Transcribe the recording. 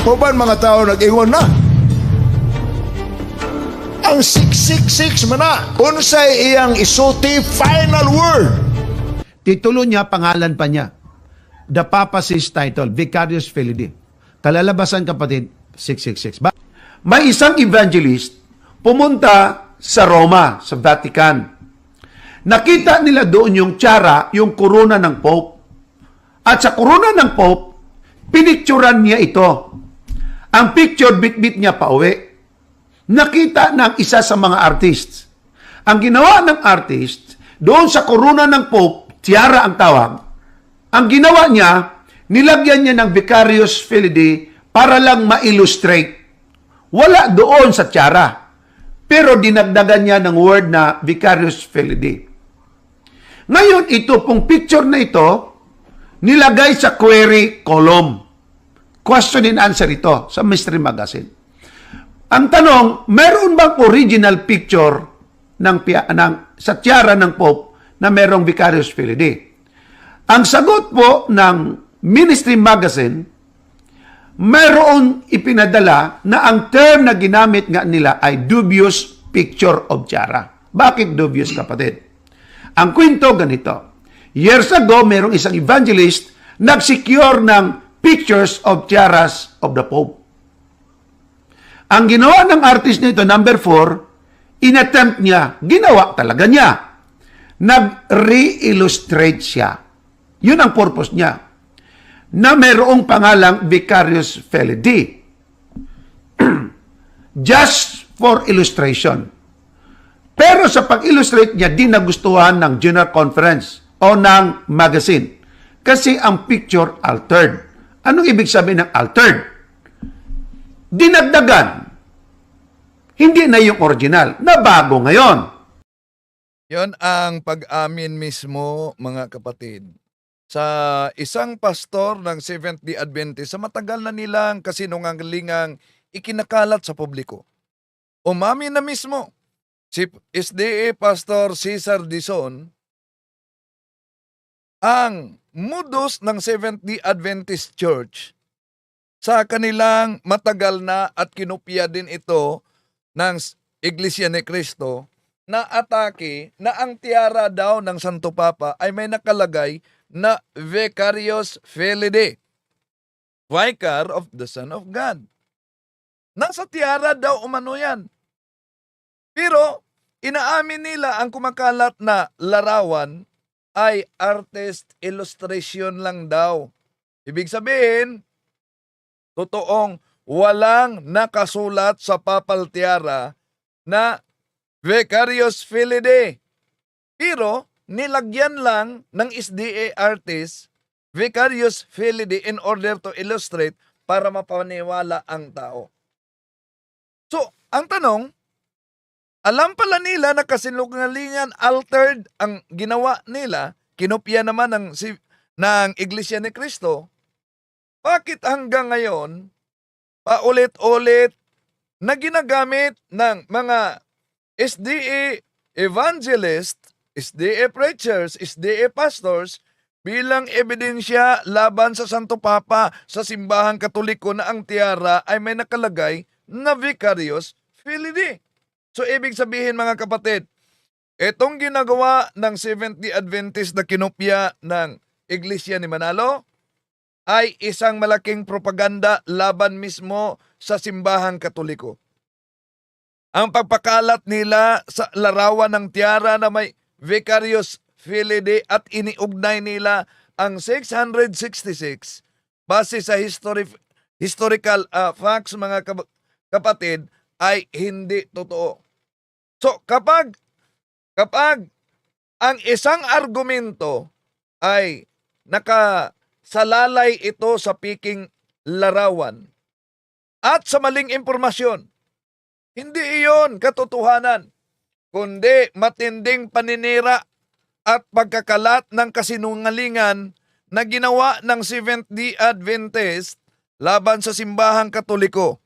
Uban mga tao nag-ingon na. Ang 666 man na. Unsay iyang isuti final word. Titulo niya, pangalan pa niya. The Papacy's title, Vicarious Filii. Kalalabasan, kapatid, 666. May isang evangelist pumunta sa Roma, sa Vatican. Nakita nila doon yung tiara, yung korona ng Pope. At sa korona ng Pope, pinicturan niya ito. Ang picture, bit-bit niya pa uwi. Nakita ng isa sa mga artists. Ang ginawa ng artist, doon sa korona ng Pope, tiara ang tawag, ang ginawa niya, nilagyan niya ng Vicarious Filii para lang ma-illustrate. Wala doon sa tiara. Pero dinagdagan niya ng word na Vicarious Filii. Ngayon, ito pong picture na ito, nilagay sa query column. Question and answer ito sa Mystery Magazine. Ang tanong, meron bang original picture sa tiara ng Pope na merong Vicarious Filii? Ang sagot po ng Ministry Magazine, meron ipinadala na ang term na ginamit nga nila ay dubious picture of tiara. Bakit dubious, kapatid? Ang kwento ganito. Years ago, merong isang evangelist nag-secure ng pictures of tiaras of the Pope. Ang ginawa ng artist nito, number 4, inattempt niya, ginawa talaga niya. Nag-re-illustrate siya. Yun ang purpose niya. Na mayroong pangalang Vicarious Filii. Just for illustration. Pero sa pag-illustrate niya, di nagustuhan ng General Conference o ng magazine. Kasi ang picture altered. Anong ibig sabihin ng altered? Dinagdagan. Hindi na yung original. Nabago ngayon. Yon ang pag-amin mismo, mga kapatid. Sa isang pastor ng Seventh-day Adventist, sa matagal na nilang kasinungalingang ikinakalat sa publiko. Umamin na mismo si SDA Pastor Cesar Dizon ang modus ng Seventh-day Adventist Church sa kanilang matagal na at kinopya din ito ng Iglesia ni Cristo na atake na ang tiara daw ng Santo Papa ay may nakalagay na Vicarious Filii, Vicar of the Son of God. Nasa tiara daw umano yan. Pero inaamin nila ang kumakalat na larawan ay artist illustration lang daw. Ibig sabihin, totoong walang nakasulat sa papal tiara na Vicarious Filii. Pero nilagyan lang ng SDA artist Vicarious Filii in order to illustrate para mapaniwala ang tao. So, ang tanong, alam pala nila na kasinungalingan altered ang ginawa nila, kinopya naman ng Iglesia ni Cristo. Bakit hanggang ngayon, paulit-ulit na ginagamit ng mga SDA evangelist, SDA preachers, SDA pastors bilang ebidensya laban sa Santo Papa sa simbahang Katoliko na ang tiara ay may nakalagay na Vicarious Filii? So, ibig sabihin, mga kapatid, itong ginagawa ng Seventh-day Adventist na kinopya ng Iglesia ni Manalo ay isang malaking propaganda laban mismo sa simbahang Katoliko. Ang pagpakalat nila sa larawan ng tiara na may Vicarious Filii at iniugnay nila ang 666 base sa historical facts, mga kapatid, ay hindi totoo. So, kapag ang isang argumento ay nakasalalay ito sa piking larawan at sa maling impormasyon, hindi iyon katotohanan, kundi matinding paninira at pagkakalat ng kasinungalingan na ginawa ng Seventh-day Adventist laban sa simbahang Katoliko.